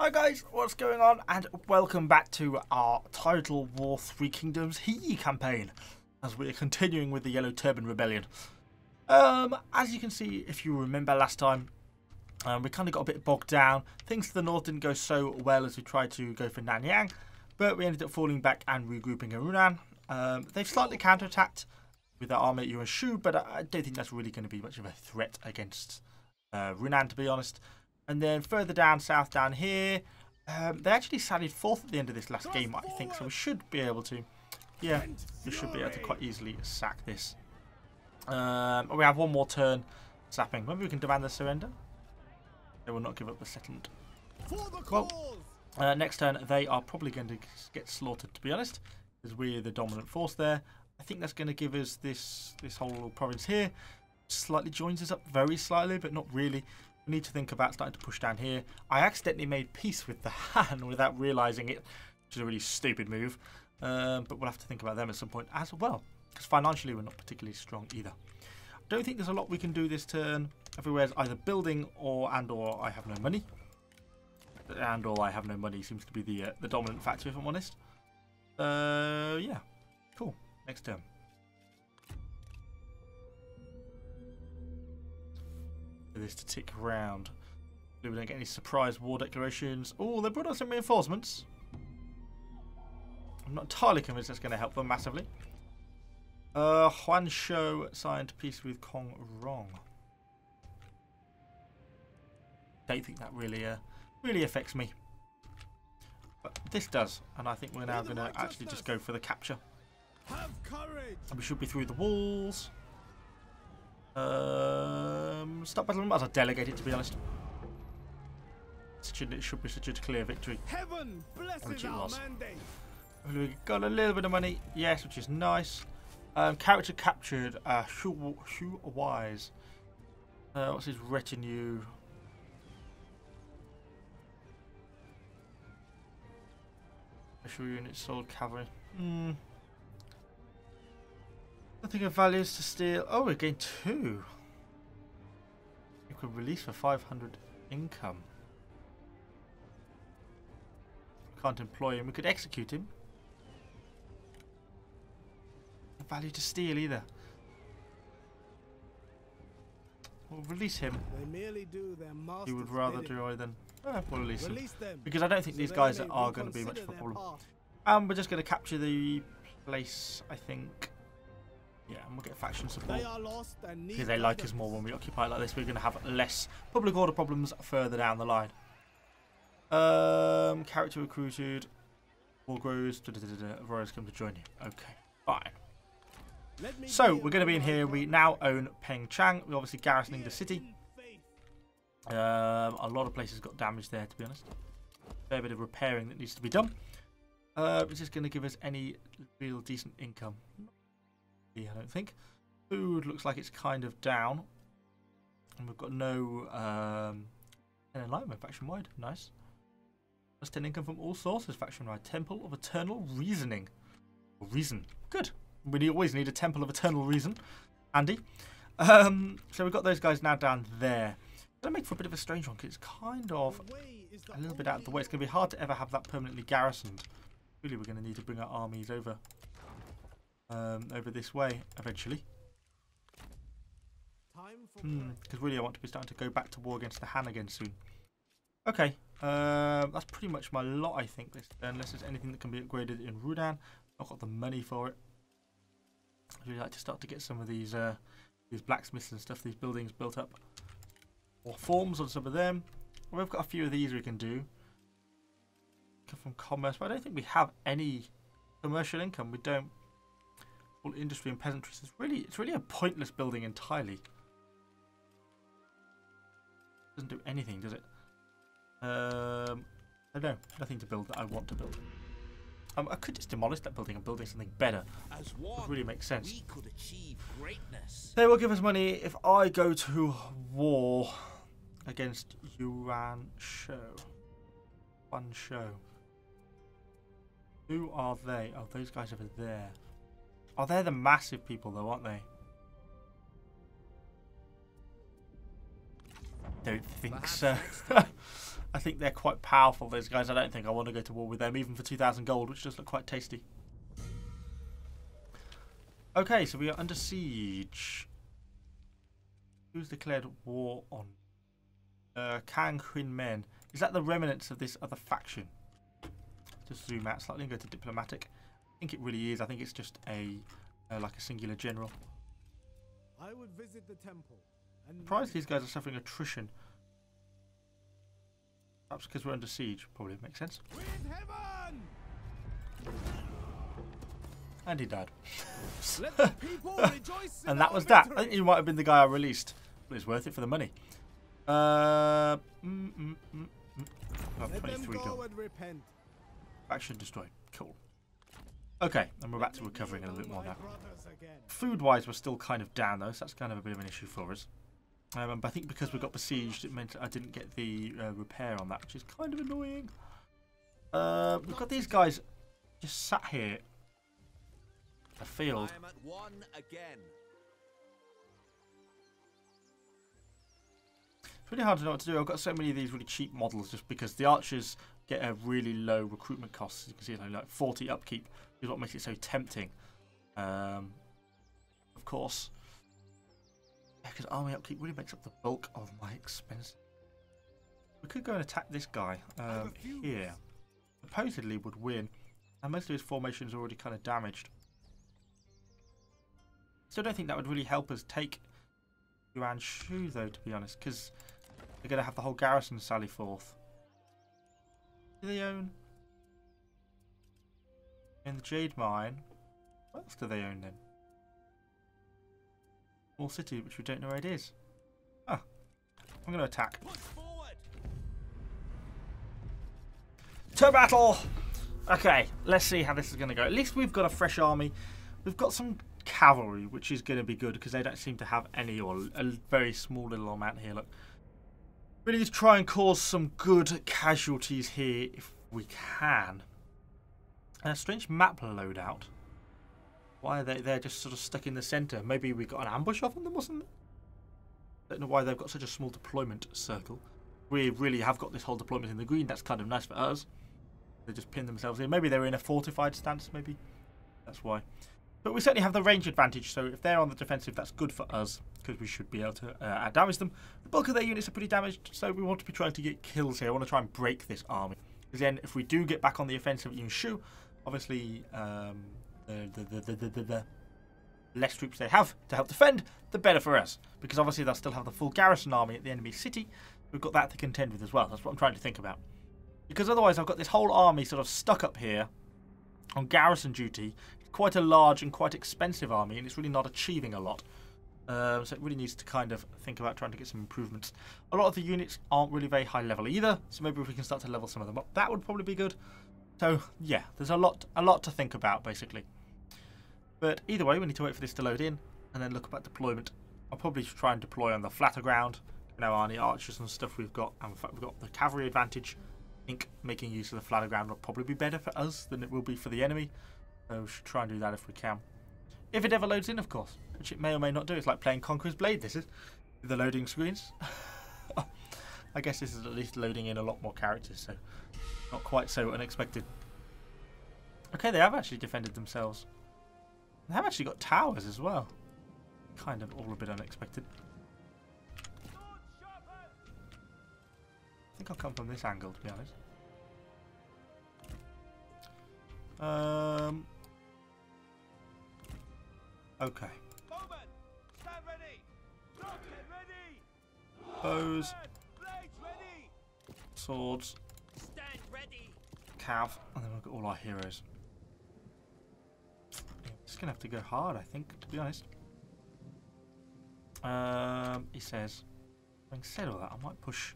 Hi guys, what's going on? And welcome back to our Total War Three Kingdoms He campaign, as we are continuing with the Yellow Turban Rebellion. As you can see, if you remember last time, we kind of got a bit bogged down. Things to the north didn't go so well as we tried to go for Nanyang, but we ended up falling back and regrouping in Runan. They've slightly counterattacked with their army at Yuanshu, but I don't think that's really going to be much of a threat against Runan, to be honest. And then further down south down here, they actually sallied fourth at the end of this last game, I think. So we should be able to, yeah, we should be able to quite easily sack this. We have one more turn sapping. Maybe we can demand the surrender. They will not give up the settlement. Well, next turn they are probably going to get slaughtered, to be honest, because we're the dominant force there. I think that's going to give us this whole province here. Slightly joins us up, very slightly, but not really. We need to think about starting to push down here. I accidentally made peace with the Han without realising it, which is a really stupid move. But we'll have to think about them at some point as well, because financially we're not particularly strong either. I don't think there's a lot we can do this turn. Everywhere's either building or I have no money. Or I have no money seems to be the dominant factor, if I'm honest. Yeah, cool. Next turn. For this to tick around. We don't get any surprise war declarations. Oh, they brought us some reinforcements. I'm not entirely convinced that's going to help them massively. Huan Shou signed peace with Kong Rong. Don't think that really affects me. But this does, and I think we're now going to actually just go for the capture. Have courage. And we should be through the walls. Stop battle. Might as well delegate it, to be honest. It should be such a clear victory. Heaven blesses our mandate. We got a little bit of money, yes, which is nice. Character captured. Shu Wise. What's his retinue? Special unit, sold cavalry. Nothing of values to steal. Oh, we gained 2. You could release for 500 income. Can't employ him. We could execute him. No value to steal either. We'll release him. They merely do their You would rather do I then? We'll release him. them. Because I don't think these guys are going to be much of a problem. We're just going to capture the place, I think. Yeah, and we'll get faction support. Because they like us more when we occupy like this. We're going to have less public order problems further down the line. Character recruited. War grows. Warriors come to join you. Okay, fine. So, we're going to be in here. We now own Pengchang. We're obviously garrisoning the city. A lot of places got damaged there, to be honest. A fair bit of repairing that needs to be done. Is this going to give us any real decent income? I don't think. Food looks like it's kind of down. And we've got no enlightenment faction-wide. Nice. Plus 10 income from all sources faction-wide. Temple of Eternal Reasoning. Reason. Good. We always need a Temple of Eternal Reason. Handy. So we've got those guys now down there. It's going to make for a bit of a strange one because it's kind of a little bit out of the way. It's going to be hard to ever have that permanently garrisoned. Really, we're going to need to bring our armies over this way eventually. Because really I want to be starting to go back to war against the Han again soon. Okay, that's pretty much my lot, I think, unless there's anything that can be upgraded in Rudan. I've got the money for it. I'd really like to start to get some of these blacksmiths and stuff, these buildings built up. Or forms on some of them. Well, we've got a few of these we can do. From commerce, but I don't think we have any commercial income. We don't. All industry and peasantry. So it's really a pointless building entirely. Doesn't do anything, does it? I don't know. Nothing to build that I want to build. I could just demolish that building and build something better. As one, it really makes sense. We could achieve greatness. They will give us money if I go to war against Yuan Shou. Huan Shou. Who are they? Oh, those guys over there. Oh, they're the massive people though, aren't they? Don't think so. I think they're quite powerful, those guys. I don't think I want to go to war with them, even for 2,000 gold, which does look quite tasty. Okay, so we are under siege. Who's declared war on? Kang Quinn Men. Is that the remnants of this other faction? Just zoom out slightly and go to diplomatic. I think it really is. I think it's just a like a singular general. I would visit the temple. Surprised these guys are suffering attrition. Perhaps because we're under siege. Probably makes sense. With heaven! And he died. Let the people rejoice in And that our was that. victory. I think he might have been the guy I released. But it's worth it for the money. Oh, Let them 23 go gold. and repent. Faction destroyed. Cool. Okay, and we're back to recovering a little bit more My now. brothers again. Food-wise, we're still kind of down though, so that's kind of a bit of an issue for us. But I think because we got besieged, it meant I didn't get the repair on that, which is kind of annoying. We've got these guys just sat here. A field. I am at one again. It's really hard to know what to do. I've got so many of these really cheap models just because the archers get a really low recruitment cost. As you can see, like 40 upkeep is what makes it so tempting. Of course. Yeah, because army upkeep really makes up the bulk of my expense. We could go and attack this guy here. Supposedly would win. And most of his formation is already kind of damaged. Still don't think that would really help us take Yuan Shu though, to be honest, because they're going to have the whole garrison sally forth. Do they own? In the Jade Mine. What else do they own then? Small city, which we don't know where it is. Ah, I'm going to attack. Push forward. To battle! Okay, let's see how this is going to go. At least we've got a fresh army. We've got some cavalry, which is going to be good because they don't seem to have any, or a very small little amount here. Look, really need to try and cause some good casualties here if we can. And a strange map loadout. Why are they're just sort of stuck in the centre? Maybe we got an ambush off on them or something? Don't know why they've got such a small deployment circle. We really have got this whole deployment in the green. That's kind of nice for us. They just pin themselves in. Maybe they're in a fortified stance, maybe. That's why. But we certainly have the range advantage, so if they're on the defensive, that's good for us, because we should be able to outdamage them. The bulk of their units are pretty damaged, so we want to be trying to get kills here. I want to try and break this army. Because then, if we do get back on the offensive at Yunshu, obviously, the less troops they have to help defend, the better for us. Because obviously, they'll still have the full garrison army at the enemy city. We've got that to contend with as well. That's what I'm trying to think about. Because otherwise, I've got this whole army sort of stuck up here on garrison duty. It's quite a large and quite expensive army, and it's really not achieving a lot. So it really needs to kind of think about trying to get some improvements. A lot of the units aren't really very high level either, so maybe if we can start to level some of them up, that would probably be good. So yeah, there's a lot to think about basically. But either way, we need to wait for this to load in and then look about deployment. I'll probably try and deploy on the flatter ground. You know, on the archers and stuff we've got, and in fact we've got the cavalry advantage. I think making use of the flatter ground will probably be better for us than it will be for the enemy. So we should try and do that if we can. If it ever loads in, of course, which it may or may not do. It's like playing Conqueror's Blade, this is. The loading screens. I guess this is at least loading in a lot more characters, so not quite so unexpected. Okay, they have actually defended themselves. They have actually got towers as well. Kind of all a bit unexpected. I think I'll come from this angle, to be honest. Okay. Stand ready. Rocket ready. Bows, Blades ready. swords, Stand ready. cav, and then we've got all our heroes. Yeah, just gonna have to go hard, I think, to be honest. He says, having said all that, I might push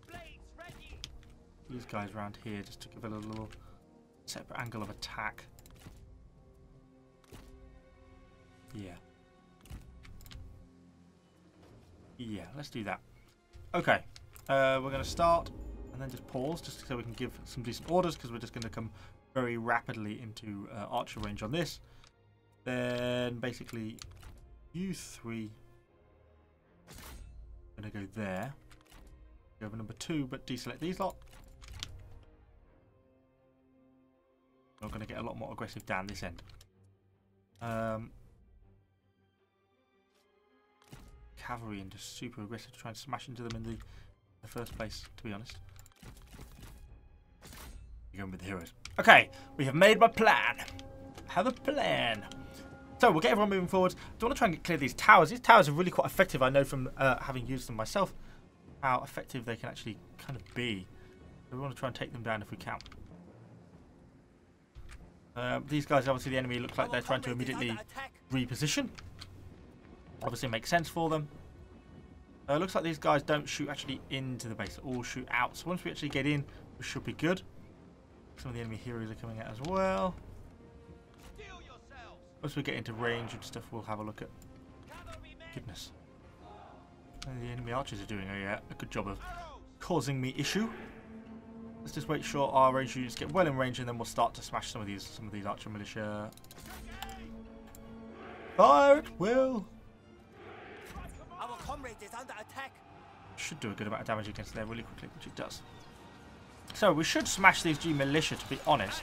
Blades ready. these guys around here just to give it a little separate angle of attack. Yeah. Yeah, let's do that. Okay, we're going to start and then just pause just so we can give some decent orders because we're just going to come very rapidly into archer range on this. Then basically you three are going to go there. Go over number 2, but deselect these lot. We're going to get a lot more aggressive down this end. Cavalry and just super aggressive to try and smash into them in the first place, to be honest. You're going with the heroes. Okay, we have made my plan. Have a plan. So we'll get everyone moving forwards. I want to try and clear these towers. These towers are really quite effective. I know from having used them myself how effective they can actually kind of be. So we want to try and take them down if we can. These guys, obviously the enemy looks like they're trying to immediately reposition. Obviously it makes sense for them. Looks like these guys don't shoot actually into the base, all shoot out. So once we actually get in, we should be good. Some of the enemy heroes are coming out as well. Once we get into range and stuff, we'll have a look at. Goodness. The enemy archers are doing a good job of causing me issue. Let's just make sure our range units get well in range, and then we'll start to smash some of these archer militia. Fire at will. Our comrade is under attack. Should do a good amount of damage against there really quickly, which it does. So we should smash these G militia, to be honest.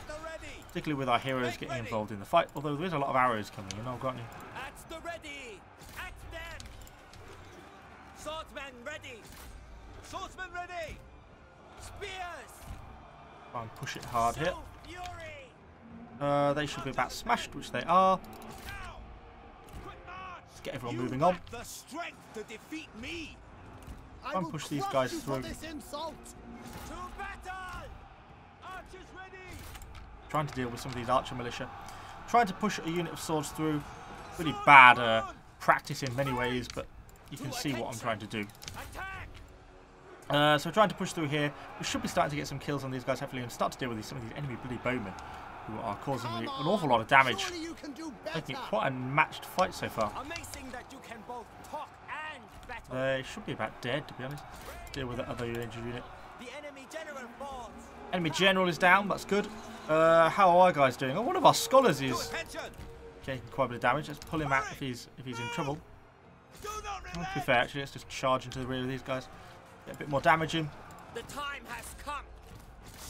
Particularly with our heroes getting involved in the fight. Although there is a lot of arrows coming in, I've got any. At the ready. At them. Swordsmen ready. Swordsmen ready. Spears. Try and push it hard here. Show fury. They should be about smashed, which they are. Let's get everyone moving on. The strength to defeat me. Try and push these guys through. To battle. Archers ready. Trying to deal with some of these archer militia. Trying to push a unit of swords through. Really bad practice in many ways, but you can see what I'm trying to do. So we're trying to push through here. We should be starting to get some kills on these guys, hopefully, and start to deal with some of these enemy bloody bowmen who are causing me an awful lot of damage. Making it quite a matched fight so far. Amazing that you can both talk and battle. They should be about dead, to be honest. Deal with the other injured unit. The enemy general falls. Enemy general is down, that's good. How are our guys doing? Oh, one of our scholars is taking quite a bit of damage. Let's pull him out if he's in trouble. To be fair, actually, let's just charge into the rear of these guys. Get a bit more damage in. The time has come.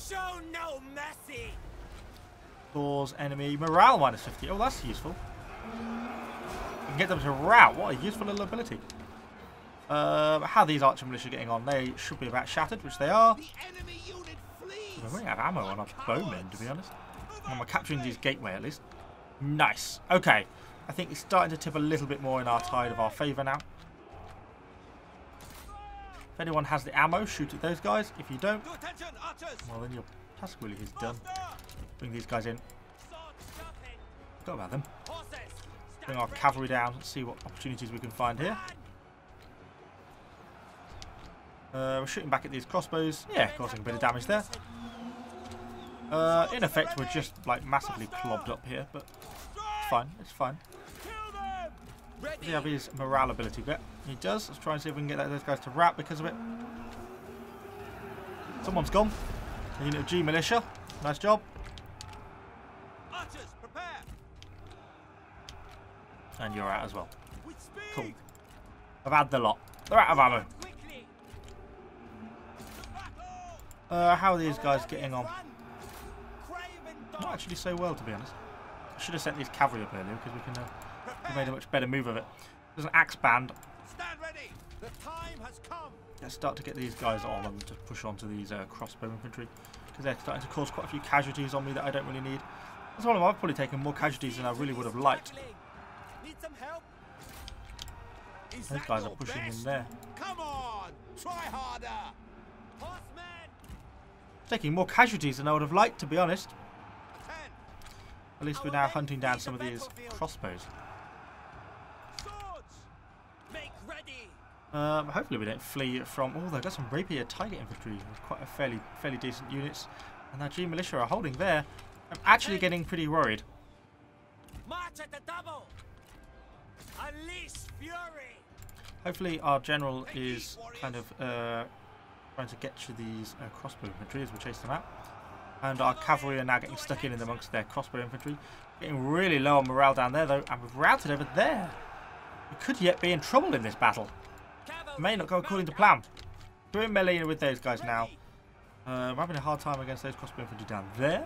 Show no mercy. Cause enemy morale minus 50. Oh, that's useful. We can get them to rout. What a useful little ability. How are these archer militia getting on? They should be about shattered, which they are. The enemy unit flees. We're running out of ammo on our bowmen, to be honest. And we're capturing these gateway at least. Nice. Okay. I think it's starting to tip a little bit more in our tide of our favour now. If anyone has the ammo, shoot at those guys. If you don't, well then your task really is done. Bring these guys in. Forgot about them. Bring our cavalry down, see what opportunities we can find here. We're shooting back at these crossbows. Yeah, causing a bit of damage there. In effect, we're just like massively clobbed up here, but it's fine. It's fine. Does he have his morale ability bit? He does. Let's try and see if we can get those guys to wrap because of it. Someone's gone. A unit of G militia. Nice job. Archers, prepare. And you're out as well. Cool. I've had the lot. They're out of ammo. Quickly. How are these guys getting on? Not actually so well, to be honest. I should have sent these cavalry up earlier because we can we made a much better move of it. There's an axe band. Stand ready. The time has come. Let's start to get these guys on and to push onto these crossbow infantry because they're starting to cause quite a few casualties on me that I don't really need. That's one of them. I've probably taken more casualties than I really would have liked. Need some help? Those guys are pushing in there. Come on, try harder. Horsemen. Taking more casualties than I would have liked, to be honest. 10. At least we're now hunting down some of these crossbows. Swords. Make ready. Hopefully we don't flee from... Oh, they've got some rapier tiger infantry with quite a fairly decent units. And that G militia are holding there. I'm actually getting pretty worried. March at the double. Unleash fury. Hopefully our general is kind of trying to get to these crossbow infantry as we chase them out. And our cavalry are now getting stuck in amongst their crossbow infantry. Getting really low on morale down there though, and we've routed over there. We could yet be in trouble in this battle. It may not go according to plan. We're in melee with those guys now. I'm having a hard time against those crossbow infantry down there.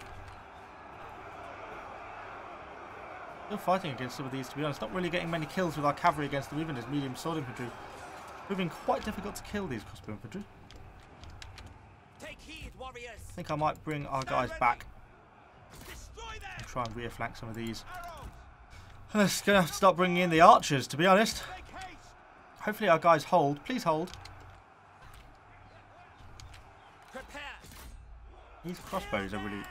Still fighting against some of these, to be honest. Not really getting many kills with our cavalry against them, even as medium sword infantry. Proving quite difficult to kill these crossbow infantry. Take heed, warriors. I think I might bring our guys back and try and rear flank some of these. I'm just going to have to start bringing in the archers, to be honest. Hopefully our guys hold. Please hold. Prepare. These crossbows are really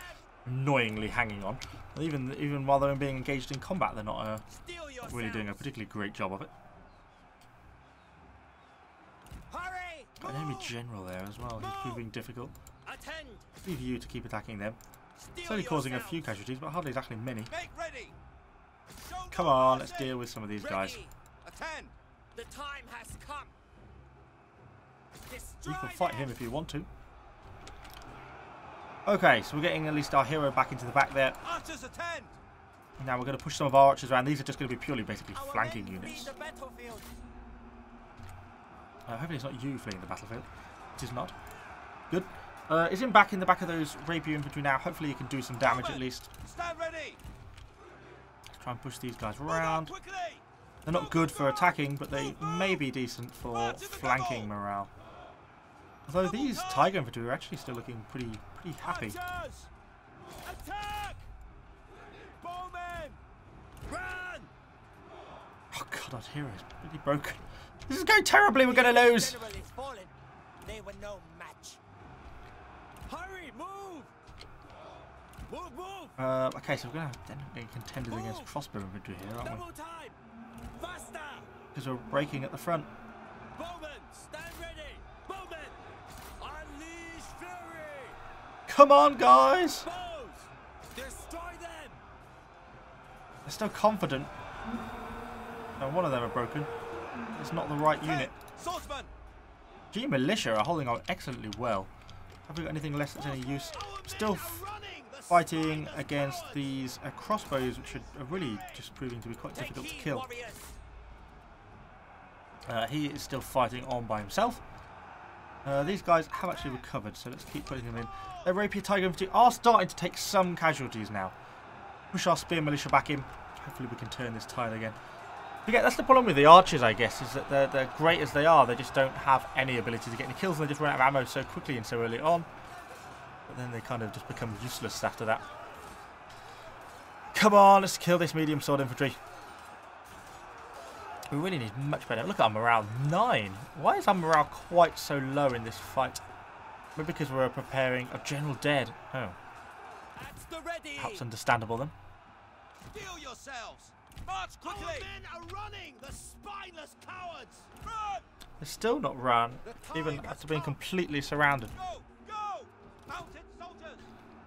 annoyingly hanging on. Even while they're being engaged in combat, they're not really doing a particularly great job of it. Hurry. Got an enemy general there as well. He's proving difficult. Attend. Leave you to keep attacking them. It's only causing a few casualties, but hardly exactly many. Make ready. Show Come no on, mercy. let's deal with some of these guys. Ready. Attend. The time has come. Destroy You can fight them. him if you want to. Okay, so we're getting at least our hero back into the back there. Archers attend. Now we're going to push some of our archers around. These are just going to be purely basically Our flanking men flee units. the battlefield. Hopefully it's not you fleeing the battlefield. It is not. Good. Is him back in the back of those rapier infantry now. Hopefully he can do some damage at least. Stand ready. Let's try and push these guys Move on around. quickly. They're not good for attacking, but they may be decent for March to the flanking goal. morale. Although these tiger infantry are actually still looking pretty happy. Archers. Attack. Bowmen. Run. Oh god, our hero is really broken. This is going terribly. We're going to lose. General is fallen. They were no match. Hurry, move. Move. Okay, so we're going to have definitely contenders against crossbow infantry here, aren't we? Double time. Faster. Because we're breaking at the front. Bowmen, stand ready. Bowmen, unleash fury. Come on, guys! Bows, destroy them. They're still confident. No, one of them are broken. It's not the right unit. Swordsman. G Militia are holding on excellently well. Have we got anything less that's any use? Still fighting against these crossbows, which are really just proving to be quite difficult to kill. He is still fighting on by himself. These guys have actually recovered, so let's keep putting them in. Their rapier tiger infantry are starting to take some casualties now. Push our spear militia back in. Hopefully we can turn this tide again. But yeah, that's the problem with the archers, I guess, is that they're great as they are. They just don't have any ability to get any kills, and they just run out of ammo so quickly and so early on. But then they kind of just become useless after that. Come on, let's kill this medium sword infantry. We really need much better. Look at our morale, 9. Why is our morale quite so low in this fight? Maybe because we're preparing a general dead. Oh, That's the ready. perhaps understandable then. Steel yourselves. March quickly. Our men are running. The spineless cowards. Run. They're still not run, even after being completely surrounded. Go. Go. Mounted soldiers.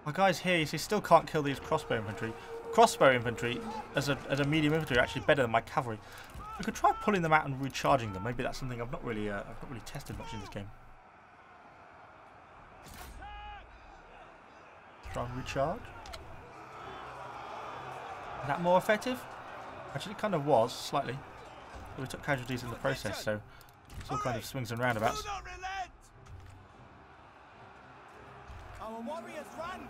Our guys here, you see, still can't kill these crossbow infantry. Crossbow infantry, as a medium infantry, are actually better than my cavalry. We could try pulling them out and recharging them. Maybe that's something I've not really tested much in this game. Try and recharge. Is that more effective? Actually, it kind of was, slightly. But we took casualties in the process, so it's all kind of swings and roundabouts. Do not relent. Our warriors run.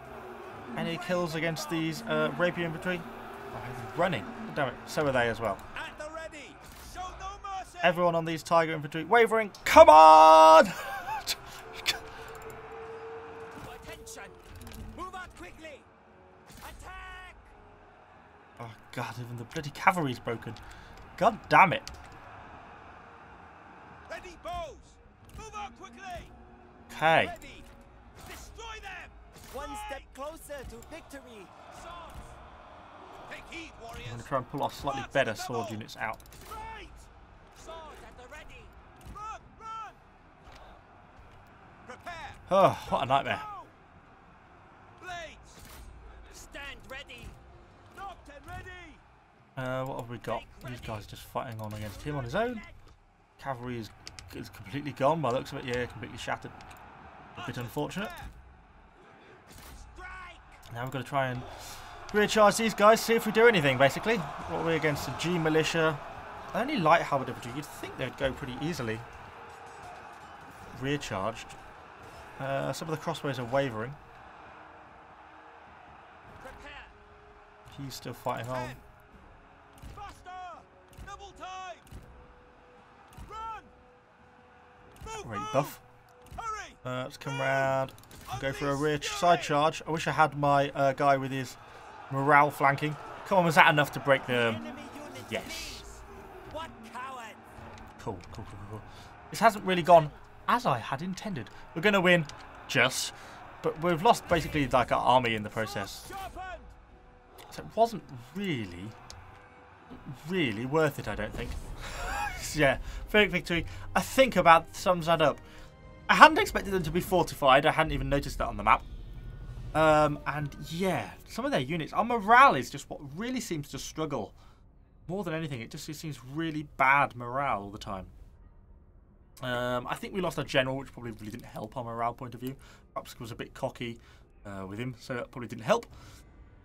Any kills against these rapier infantry? Oh, he's running. Damn it, so are they as well. At the ready. Show no mercy. Everyone on these tiger infantry wavering. Come on! Attention. Move out quickly. Attack. Oh god, even the bloody cavalry's broken. God damn it. Ready, bows. Move out quickly. Okay. Ready. Destroy them. One step closer to victory. Swords. Take heed, warriors. I'm going to try and pull our slightly better sword units out. Right. Swords at the ready. Run. Run. Prepare. Oh, what a nightmare. Go. Blades. Stand ready. Knocked and ready. What have we got? These guys just fighting on against him on his own. Cavalry is completely gone by the looks of it. Yeah, completely shattered. A bit unfortunate. Strike. Now we've got to try and recharge these guys, see if we do anything, basically. What are we against? The G Militia. Only light halberd infantry. You'd think they'd go pretty easily. rear charged. Some of the crossbows are wavering. He's still fighting on. Faster! Double time! Run! Move, Great move! buff. Hurry! Let's come round and go for a rear side charge. I wish I had my guy with his morale flanking. Come on, was that enough to break the... Yes. What coward! Cool, cool, cool, cool. This hasn't really gone as I had intended. We're going to win, just. But we've lost basically like our army in the process. Sharpened! So it wasn't really worth it, I don't think. Yeah, fake victory. I think about sums that up. I hadn't expected them to be fortified. I hadn't even noticed that on the map. And yeah, some of their units, our morale is just what really seems to struggle. More than anything, it just seems really bad morale all the time. I think we lost our general, which probably really didn't help our morale point of view. Perhaps was a bit cocky with him, so that probably didn't help.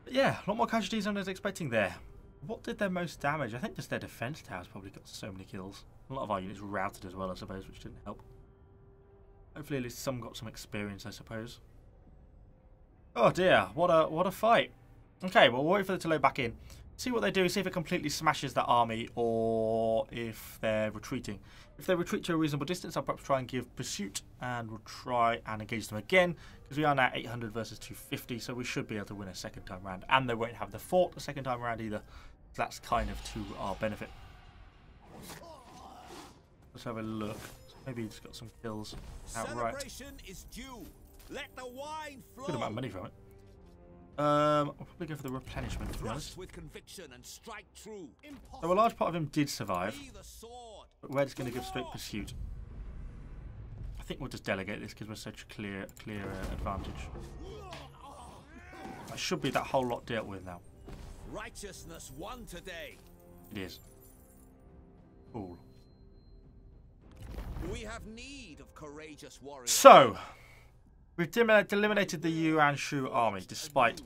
But yeah, a lot more casualties than I was expecting there. What did their most damage? I think just their defense towers probably got so many kills. A lot of our units were routed as well, I suppose, which didn't help. Hopefully at least some got some experience, I suppose. Oh dear, what a fight. Okay, well, we'll wait for them to load back in. See what they do, see if it completely smashes that army or if they're retreating. If they retreat to a reasonable distance, I'll perhaps try and give pursuit and we'll try and engage them again because we are now 800 versus 250, so we should be able to win a second time round. And they won't have the fort a second time round either. So that's kind of to our benefit. Let's have a look. Maybe he's got some kills outright. Celebration is due. Let the wine flow. Good amount of money from it. I'll probably go for the replenishment, to be honest. With conviction and strike true. So a large part of him did survive, Be the sword. but we're just going to give straight pursuit. I think we'll just delegate this because we're such a clear advantage. That should be that whole lot dealt with now. Righteousness won today. It is. Cool. We have need of courageous warriors. So, we've eliminated the Yuan Shu army, despite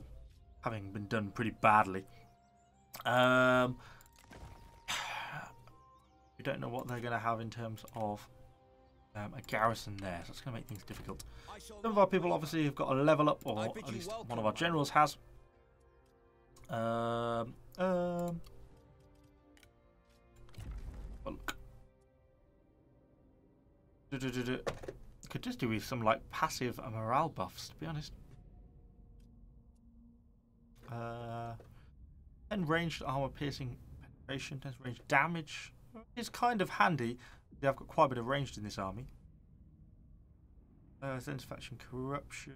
having been done pretty badly. We don't know what they're going to have in terms of a garrison there, so it's going to make things difficult. Some of our people obviously have got a level up, or at least one of our generals has. Look. Could just do with some like passive morale buffs, to be honest. 10 ranged armor piercing penetration, 10 range damage is kind of handy. I've got quite a bit of ranged in this army. Satisfaction, corruption.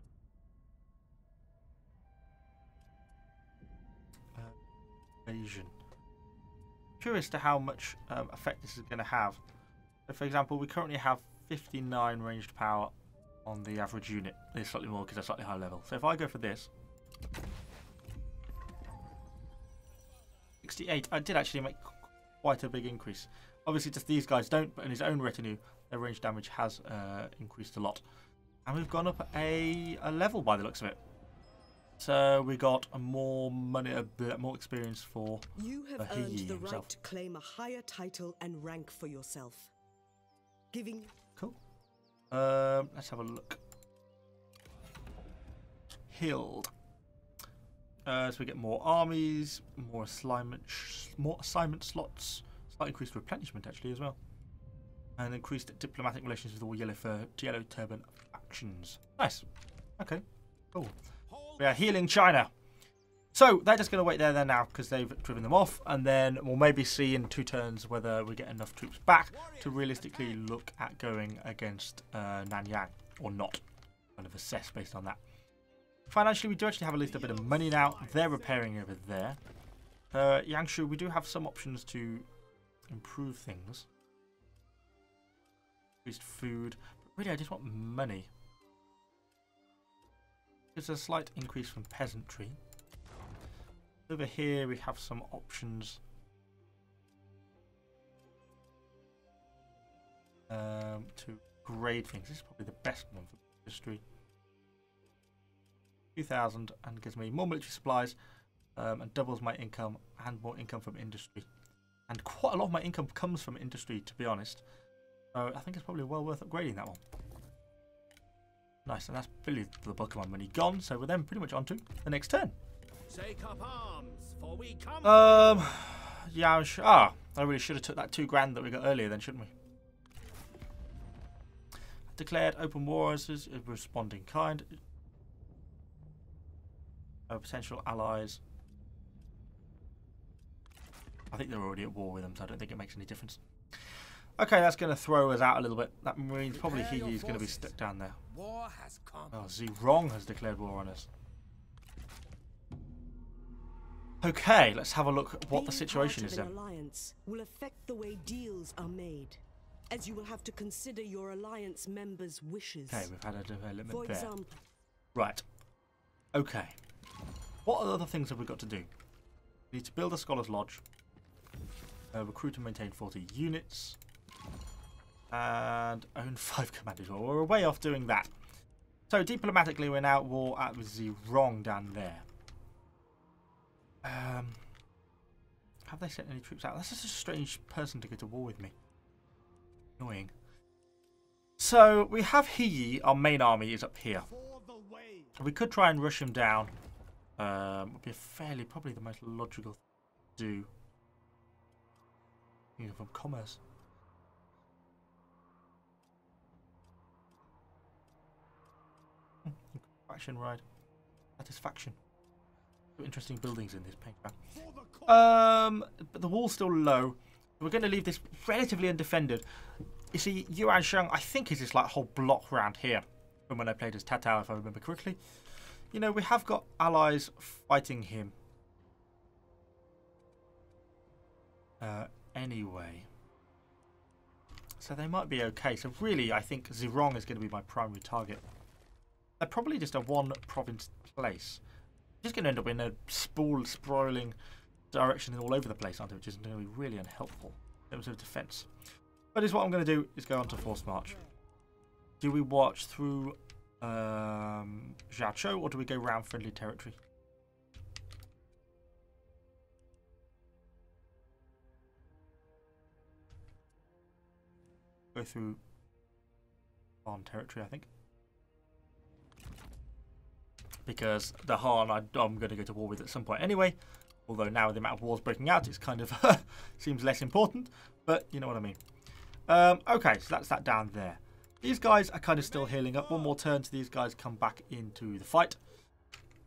Evasion. Curious to how much effect this is going to have. So for example, we currently have 59 ranged power on the average unit. There's slightly more because they're slightly higher level. So if I go for this, 68, I did actually make quite a big increase. Obviously just these guys don't, but in his own retinue, their range damage has increased a lot. And we've gone up a level by the looks of it. So we got a more money, a bit more experience for You have earned the himself. right to claim a higher title and rank for yourself. Giving Cool. Let's have a look. Healed. So we get more armies, more assignment slots, slight increased replenishment actually as well, and increased diplomatic relations with all yellow turban factions. Nice. Okay. Cool. We are healing China. So they're just going to wait there now because they've driven them off, and then we'll maybe see in 2 turns whether we get enough troops back to realistically look at going against Nanyang or not. Kind of assess based on that. Financially, we do actually have at least a bit of money now. They're repairing over there. Yangshu, we do have some options to improve things. Increased food. But really, I just want money. There's a slight increase from peasantry. Over here we have some options to grade things. This is probably the best one for industry. 2,000 and gives me more military supplies and doubles my income and more income from industry. And quite a lot of my income comes from industry, to be honest. So I think it's probably well worth upgrading that one. Nice, and that's Billy the Pokemon money gone, so we're then pretty much on to the next turn. Take up arms, for we come. Yeah, I really should have took that $2,000 that we got earlier then, shouldn't we? Declared open war as a responding kind. Potential allies. I think they're already at war with them, so I don't think it makes any difference. Okay, that's going to throw us out a little bit. That means probably He's going to be stuck down there. War has come. Oh, Zerong has declared war on us. Okay, let's have a look at what the situation is then. Being part of an alliance will affect the way deals are made, as you will have to consider your alliance members' wishes. Okay, we've had a development For there. example, Right. Okay. What other things have we got to do? We need to build a Scholar's Lodge. Recruit and maintain 40 units. And own 5 commanders. Well, we're way off doing that. So, diplomatically, we're now at war with Zerong down there. Have they sent any troops out? That's just a strange person to go to war with me. Annoying. So, we have Hiyi. Our main army is up here. We could try and rush him down. Would be probably the most logical thing to do. From commerce. Faction ride. Satisfaction. Interesting buildings in this paintball. But the wall's still low. We're going to leave this relatively undefended. You see, Yuan Sheng, I think, is this like whole block around here. From when I played as Tatao, if I remember correctly. You know, we have got allies fighting him. Anyway. So they might be okay. So really, I think Zerong is going to be my primary target. They're probably just a one-province place. Just going to end up in a sprawling direction all over the place, aren't they? Which is going to be really unhelpful in terms of defense. But is what I'm going to do is go on to force march. Do we watch through Jiacho, or do we go round friendly territory? Go through Han territory, I think. Because the Han I'm going to go to war with at some point anyway. Although now with the amount of wars breaking out, it's kind of seems less important. But you know what I mean. Okay, so that's that down there. These guys are kind of still healing up. One more turn to these guys come back into the fight.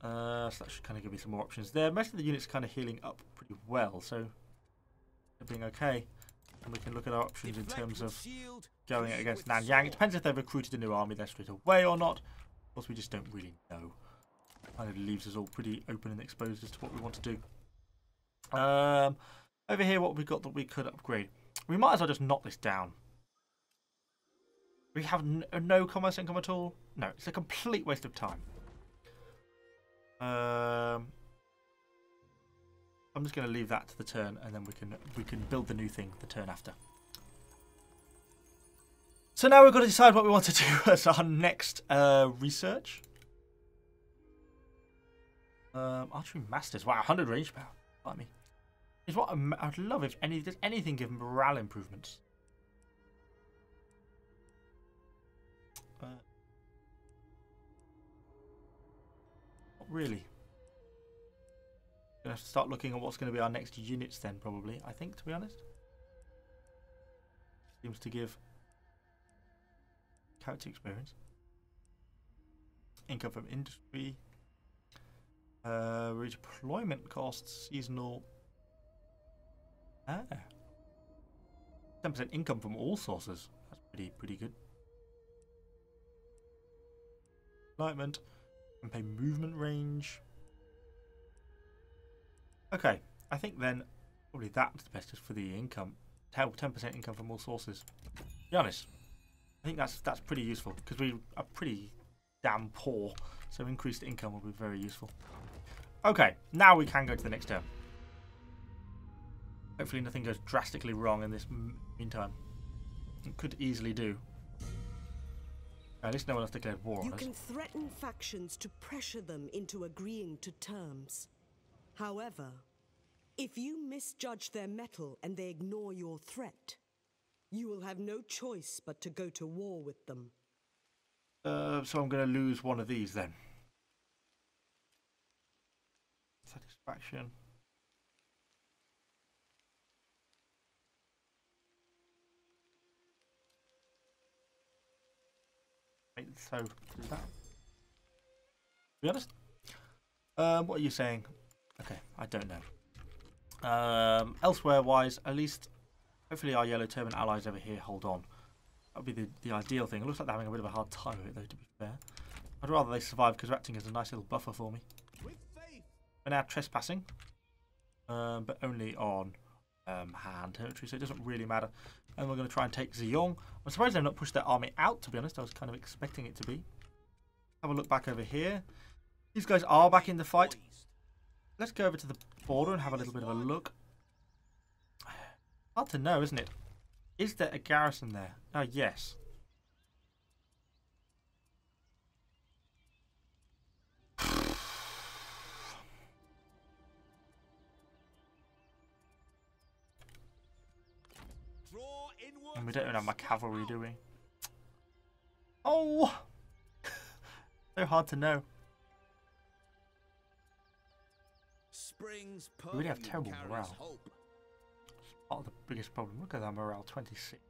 So that should kind of give me some more options there. Most of the units are kind of healing up pretty well. So they're being okay. And we can look at our options in terms of going against Nanyang. It depends if they've recruited a new army there straight away or not. Of course, we just don't really know. Kind of leaves us all pretty open and exposed as to what we want to do. Over here, what have we got that we could upgrade? We might as well just knock this down. We have no commerce income at all. No, it's a complete waste of time. I'm just going to leave that to the turn, and then we can build the new thing the turn after. So now we've got to decide what we want to do as our next research. Archery Masters. Wow, 100 range power. Like me. Is what I'd love if does anything give morale improvements. Not really. Gonna have to start looking at what's going to be our next units then, probably. I think, to be honest, seems to give character experience, income from industry, redeployment costs, seasonal. 10% income from all sources. That's pretty good. Enlightenment, and pay movement range. Okay, I think then probably that's the best just for the income. 10% income from all sources. To be honest, I think that's pretty useful because we are pretty damn poor. So increased income will be very useful. Okay, now we can go to the next turn. Hopefully nothing goes drastically wrong in this meantime. It could easily do. At least no one has declared war on us. You can threaten factions to pressure them into agreeing to terms. However, if you misjudge their mettle and they ignore your threat, you will have no choice but to go to war with them. So I'm going to lose one of these then. Satisfaction. So do that. To be honest, what are you saying? Okay, I don't know. Elsewhere wise, at least hopefully our yellow turban allies over here hold on. That would be the ideal thing. It looks like they're having a bit of a hard time with it though, to be fair. I'd rather they survive because they're acting as a nice little buffer for me. We're now trespassing, but only on Han territory, so it doesn't really matter. And we're going to try and take Ziyong. I'm surprised they've not pushed their army out, to be honest. I was kind of expecting it to be. Have a look back over here. These guys are back in the fight. Let's go over to the border and have a little bit of a look. Hard to know, isn't it? Is there a garrison there? Oh, yes. And we don't even have my cavalry, do we? Oh! So hard to know. We really have terrible morale. It's part of the biggest problem. Look at that morale, 26.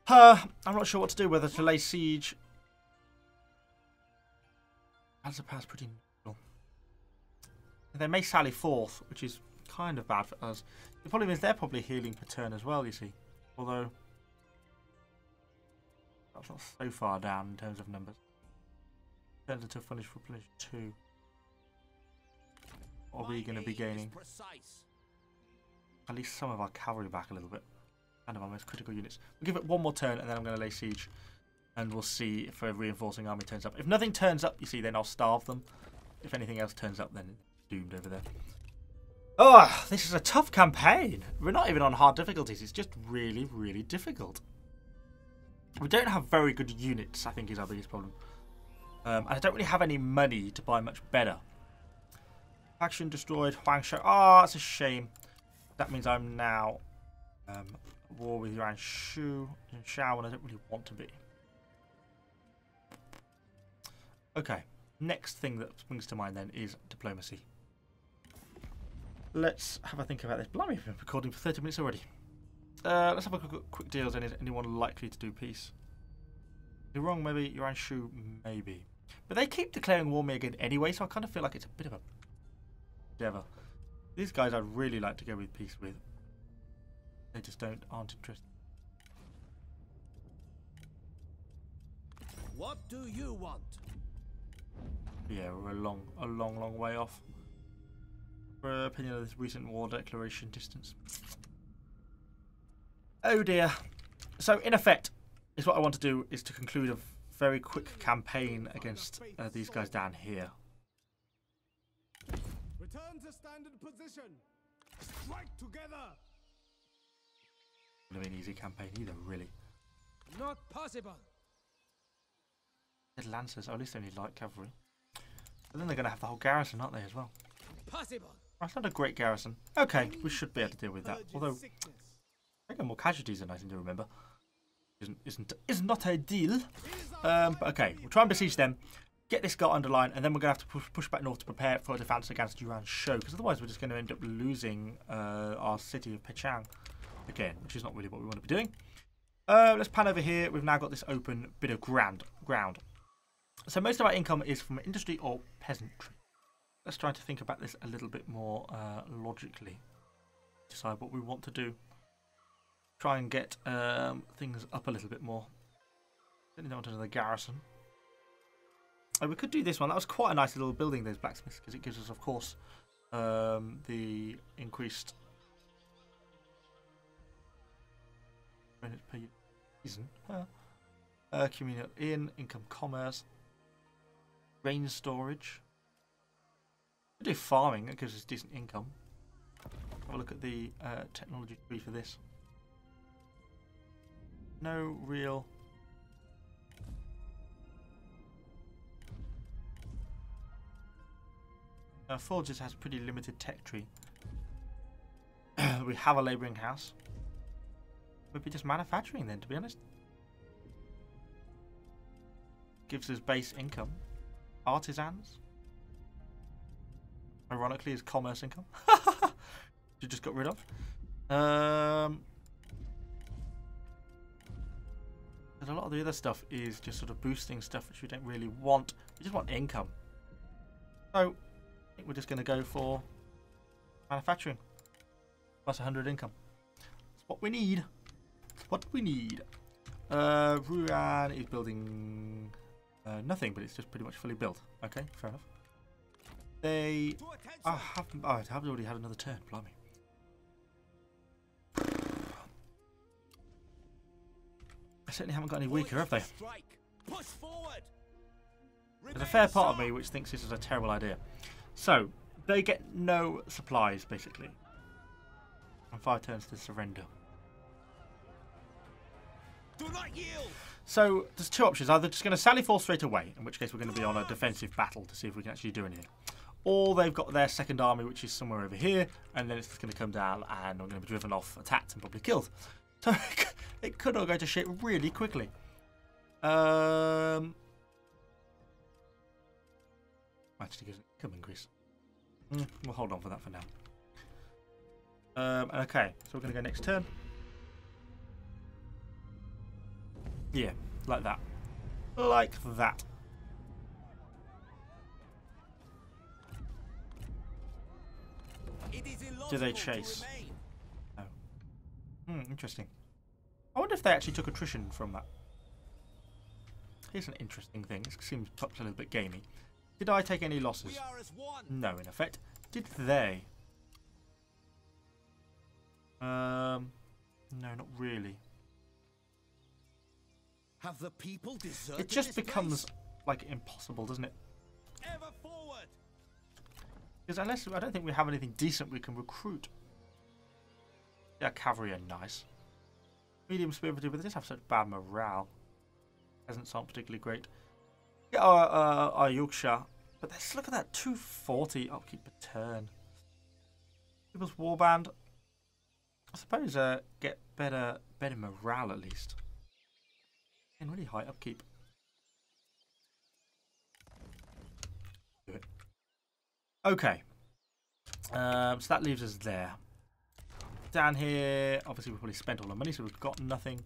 I'm not sure what to do, whether to lay siege. As a pass pretty neutral. They may sally forth, which is kind of bad for us. The problem is they're probably healing per turn as well, you see. Although that's not so far down in terms of numbers. Turns into finish for finish 2. What are we going to be gaining? At least some of our cavalry back a little bit. Kind of our most critical units. We'll give it one more turn and then I'm going to lay siege. And we'll see if a reinforcing army turns up. If nothing turns up, you see, then I'll starve them. If anything else turns up, then it's doomed over there. Oh, this is a tough campaign. We're not even on hard difficulties. It's just really, really difficult. We don't have very good units, I think, is our biggest problem. I don't really have any money to buy much better. Faction destroyed. Huang Shou. Oh, that's a shame. That means I'm now at war with Yuan Shu and Shao, and I don't really want to be. Okay. Next thing that springs to mind then is diplomacy. Let's have a think about this. Blimey, we've been recording for 30 minutes already. Let's have a quick deal then. Is anyone likely to do peace? You're wrong, maybe. Yuan Shu, maybe. But they keep declaring war on me again anyway, so I kind of feel like it's a bit of a endeavour. These guys I'd really like to go with peace with. They just aren't interested. What do you want? Yeah, we're a long way off. For opinion of this recent war declaration distance. Oh dear. So in effect, is what I want to do is to conclude a very quick campaign against these guys down here. Return to standard position. Strike together. Not an easy campaign either, really. Not possible. There's lancers. Oh, at least they need light cavalry. But then they're going to have the whole garrison, aren't they, as well? Possible. That's not a great garrison. Okay, we should be able to deal with that. Although, I think more casualties than I seem to remember. Is not ideal. But okay, we'll try and besiege them. Get this guy underlined, and then we're going to have to push back north to prepare for a defense against Yuan Shu, because otherwise we're just going to end up losing our city of Pechang again, which is not really what we want to be doing. Let's pan over here. We've now got this open bit of ground. So most of our income is from industry or peasantry. Let's try to think about this a little bit more logically. Decide what we want to do. Try and get things up a little bit more. Certainly not into the garrison. Oh, we could do this one. That was quite a nice little building, those blacksmiths, because it gives us, of course, the increased minutes per season. Communal inn, income commerce, grain storage. We do farming. It gives us decent income. Have a look at the technology tree for this. No real. Forges has pretty limited tech tree. We have a labouring house. Maybe just manufacturing then, to be honest. Gives us base income. Artisans. Ironically, is commerce income. You just got rid of. But a lot of the other stuff is just sort of boosting stuff which we don't really want. We just want income. So, I think we're just going to go for manufacturing. Plus 100 income. That's what we need. What we need. Ruan is building nothing, but it's just pretty much fully built. Okay, fair enough. They haven't already had another turn, blimey. I certainly haven't got any weaker, have they? There's a fair part of me which thinks this is a terrible idea. So, they get no supplies, basically. And 5 turns to surrender. Do not yield. So, there's 2 options. Either just going to sally force straight away, in which case we're going to be on a defensive battle to see if we can actually do anything. Or they've got their second army, which is somewhere over here, and then it's just going to come down and we're going to be driven off, attacked, and probably killed. So, it could all go to shit really quickly. Actually gives an income increase. We'll hold on for that for now. Okay, so we're going to go next turn. Yeah, like that. Like that. Do they chase? No. Interesting. I wonder if they actually took attrition from that. Here's an interesting thing. This seems perhaps a little bit gamey. Did I take any losses? No, in effect. Did they? No, not really. Have the people deserted It just this becomes place? like impossible, doesn't it? Ever forward. Because unless I don't think we have anything decent we can recruit. Yeah, cavalry are nice. Medium spirited, but they just have such bad morale. Peasants aren't particularly great. Yeah, our Yorkshire, but let's look at that 240 upkeep per turn. People's warband. I suppose get better morale at least. And really high upkeep. Do it. Okay. So that leaves us there. Down here, obviously we probably spent all the money, so we've got nothing.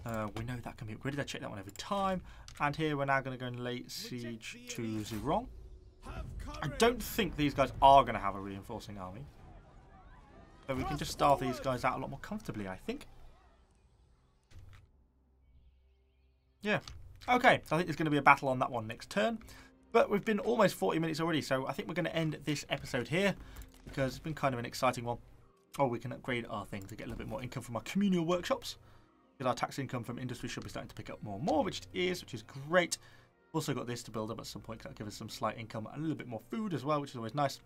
We know that can be upgraded. I check that one every time. And here we're now going to go and lay siege to Zirong. I don't think these guys are going to have a reinforcing army. So we can just starve these guys out a lot more comfortably, I think. Yeah. Okay, so I think there's going to be a battle on that one next turn. But we've been almost 40 minutes already, so I think we're going to end this episode here. Because it's been kind of an exciting one. Oh, we can upgrade our thing to get a little bit more income from our communal workshops. Because our tax income from industry should be starting to pick up more and more, which it is, which is great. Also got this to build up at some point. That'll give us some slight income and a little bit more food as well, which is always nice.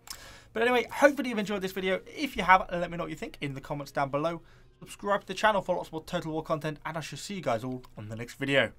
But anyway, hopefully you've enjoyed this video. If you have, let me know what you think in the comments down below. Subscribe to the channel for lots more Total War content, and I shall see you guys all on the next video.